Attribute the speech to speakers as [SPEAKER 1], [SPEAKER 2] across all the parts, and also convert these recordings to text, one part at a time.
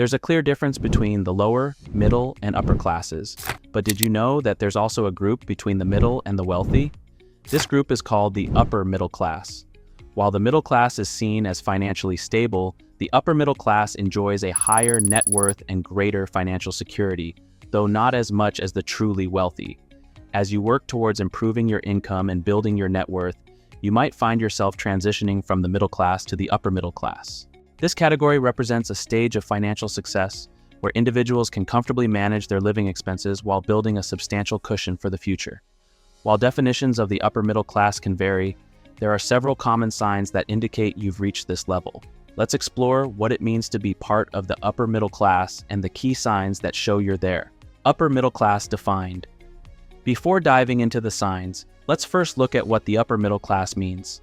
[SPEAKER 1] There's a clear difference between the lower, middle, and upper classes, but did you know that there's also a group between the middle and the wealthy? This group is called the upper middle class. While the middle class is seen as financially stable, the upper middle class enjoys a higher net worth and greater financial security, though not as much as the truly wealthy. As you work towards improving your income and building your net worth, you might find yourself transitioning from the middle class to the upper middle class. This category represents a stage of financial success where individuals can comfortably manage their living expenses while building a substantial cushion for the future. While definitions of the upper middle class can vary, there are several common signs that indicate you've reached this level. Let's explore what it means to be part of the upper middle class and the key signs that show you're there. Upper middle class defined. Before diving into the signs, let's first look at what the upper middle class means.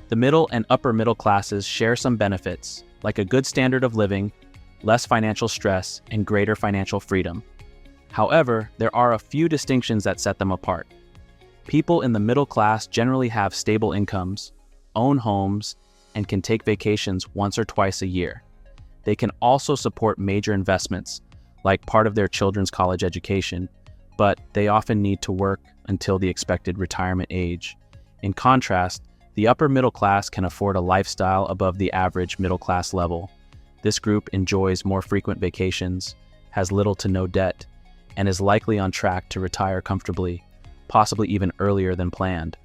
[SPEAKER 1] The middle and upper middle classes share some benefits, like a good standard of living, less financial stress, and greater financial freedom. However, there are a few distinctions that set them apart. People in the middle class generally have stable incomes, own homes, and can take vacations once or twice a year. They can also support major investments, like part of their children's college education, but they often need to work until the expected retirement age. In contrast, the upper middle class can afford a lifestyle above the average middle class level. This group enjoys more frequent vacations, has little to no debt, and is likely on track to retire comfortably, possibly even earlier than planned.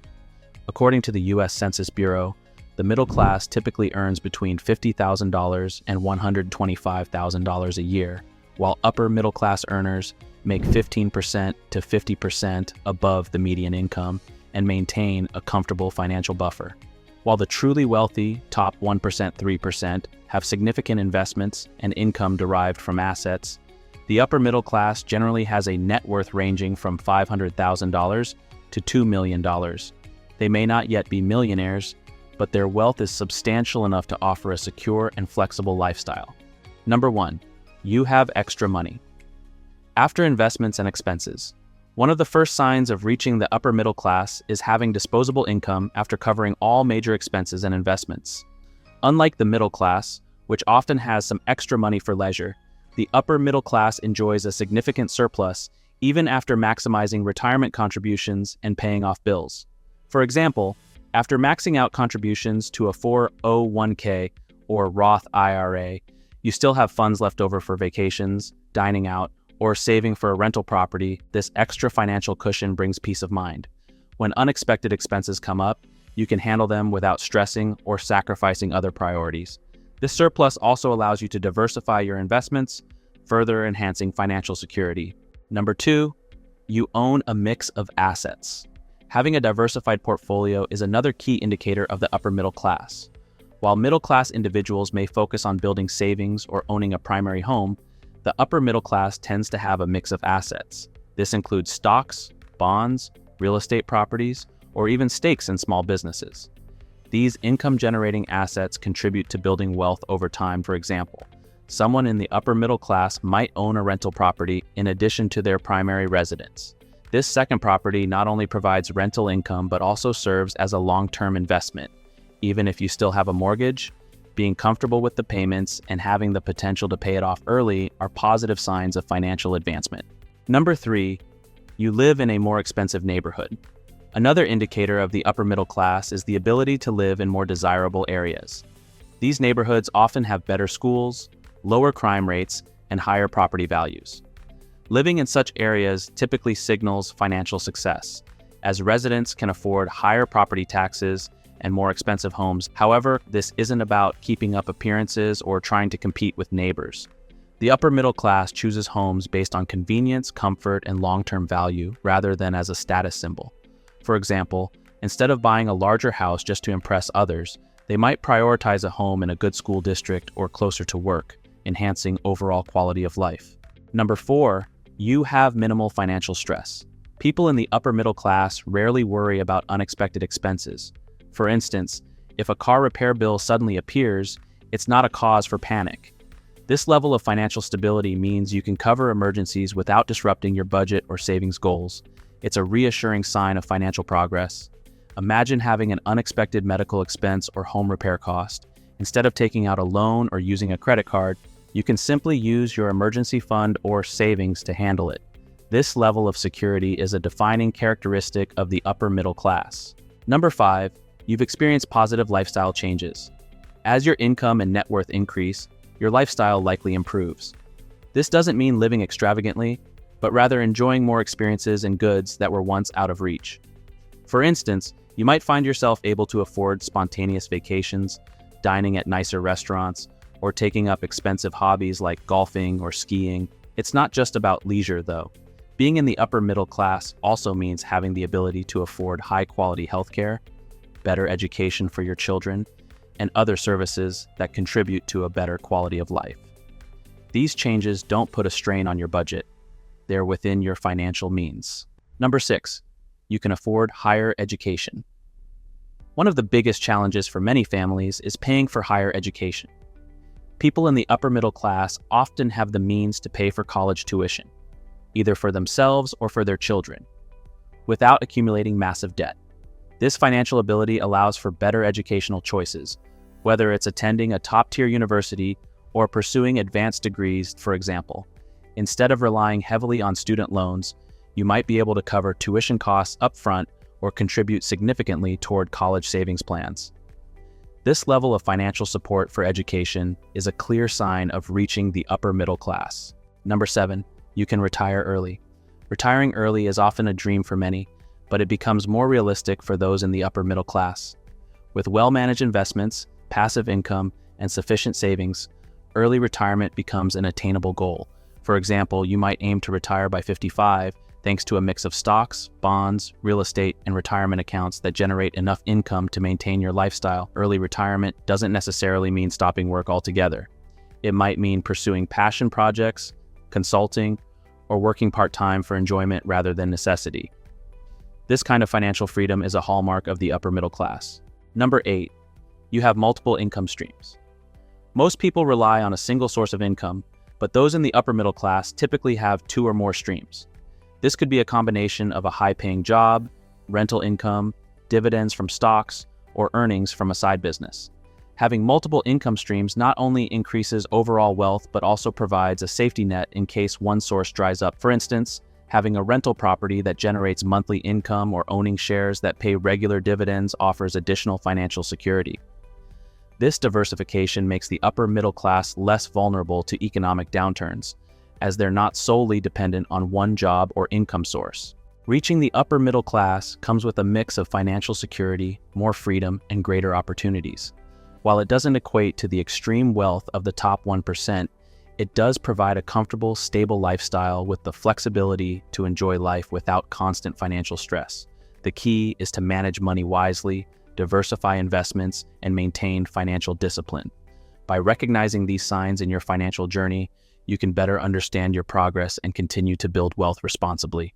[SPEAKER 1] According to the U.S. Census Bureau, the middle class typically earns between $50,000 and $125,000 a year, while upper middle class earners make 15% to 50% above the median income and maintain a comfortable financial buffer. While the truly wealthy, top 1%, 3%, have significant investments and income derived from assets, the upper middle class generally has a net worth ranging from $500,000 to $2 million. They may not yet be millionaires, but their wealth is substantial enough to offer a secure and flexible lifestyle. Number 1, you have extra money. After investments and expenses, one of the first signs of reaching the upper middle class is having disposable income after covering all major expenses and investments. Unlike the middle class, which often has some extra money for leisure, the upper middle class enjoys a significant surplus even after maximizing retirement contributions and paying off bills. For example, after maxing out contributions to a 401k or Roth IRA, you still have funds left over for vacations, dining out, or saving for a rental property. This extra financial cushion brings peace of mind. When unexpected expenses come up, you can handle them without stressing or sacrificing other priorities. This surplus also allows you to diversify your investments, further enhancing financial security. Number 2, you own a mix of assets. Having a diversified portfolio is another key indicator of the upper middle class. While middle-class individuals may focus on building savings or owning a primary home, the upper middle class tends to have a mix of assets. This includes stocks, bonds, real estate properties, or even stakes in small businesses. These income-generating assets contribute to building wealth over time. For example, someone in the upper middle class might own a rental property in addition to their primary residence. This second property not only provides rental income but also serves as a long-term investment. Even if you still have a mortgage, being comfortable with the payments and having the potential to pay it off early are positive signs of financial advancement. Number 3, you live in a more expensive neighborhood. Another indicator of the upper middle class is the ability to live in more desirable areas. These neighborhoods often have better schools, lower crime rates, and higher property values. Living in such areas typically signals financial success, as residents can afford higher property taxes and more expensive homes. However, this isn't about keeping up appearances or trying to compete with neighbors. The upper middle class chooses homes based on convenience, comfort, and long-term value rather than as a status symbol. For example, instead of buying a larger house just to impress others, they might prioritize a home in a good school district or closer to work, enhancing overall quality of life. Number 4, you have minimal financial stress. People in the upper middle class rarely worry about unexpected expenses. For instance, if a car repair bill suddenly appears, it's not a cause for panic. This level of financial stability means you can cover emergencies without disrupting your budget or savings goals. It's a reassuring sign of financial progress. Imagine having an unexpected medical expense or home repair cost. Instead of taking out a loan or using a credit card, You can simply use your emergency fund or savings to handle it. This level of security is a defining characteristic of the upper middle class. Number 5, you've experienced positive lifestyle changes. As your income and net worth increase, your lifestyle likely improves. This doesn't mean living extravagantly, but rather enjoying more experiences and goods that were once out of reach. For instance, you might find yourself able to afford spontaneous vacations, dining at nicer restaurants, or taking up expensive hobbies like golfing or skiing. It's not just about leisure, though. Being in the upper middle class also means having the ability to afford high-quality healthcare, better education for your children, and other services that contribute to a better quality of life. These changes don't put a strain on your budget. They're within your financial means. Number 6, you can afford higher education. One of the biggest challenges for many families is paying for higher education. People in the upper middle class often have the means to pay for college tuition, either for themselves or for their children, without accumulating massive debt. This financial ability allows for better educational choices, whether it's attending a top-tier university or pursuing advanced degrees, for example. Instead of relying heavily on student loans, you might be able to cover tuition costs upfront or contribute significantly toward college savings plans. This level of financial support for education is a clear sign of reaching the upper middle class. Number 7, you can retire early. Retiring early is often a dream for many, but it becomes more realistic for those in the upper middle class. With well-managed investments, passive income, and sufficient savings, early retirement becomes an attainable goal. For example, you might aim to retire by 55 thanks to a mix of stocks, bonds, real estate, and retirement accounts that generate enough income to maintain your lifestyle. Early retirement doesn't necessarily mean stopping work altogether. It might mean pursuing passion projects, consulting, or working part-time for enjoyment rather than necessity. This kind of financial freedom is a hallmark of the upper middle class. Number 8, you have multiple income streams. Most people rely on a single source of income, but those in the upper middle class typically have 2 or more streams. This could be a combination of a high-paying job, rental income, dividends from stocks, or earnings from a side business. Having multiple income streams not only increases overall wealth, but also provides a safety net in case one source dries up. For instance, having a rental property that generates monthly income or owning shares that pay regular dividends offers additional financial security. This diversification makes the upper middle class less vulnerable to economic downturns, as they're not solely dependent on one job or income source. Reaching the upper middle class comes with a mix of financial security, more freedom, and greater opportunities. While it doesn't equate to the extreme wealth of the top 1%, it does provide a comfortable, stable lifestyle with the flexibility to enjoy life without constant financial stress. The key is to manage money wisely, diversify investments, and maintain financial discipline. By recognizing these signs in your financial journey, you can better understand your progress and continue to build wealth responsibly.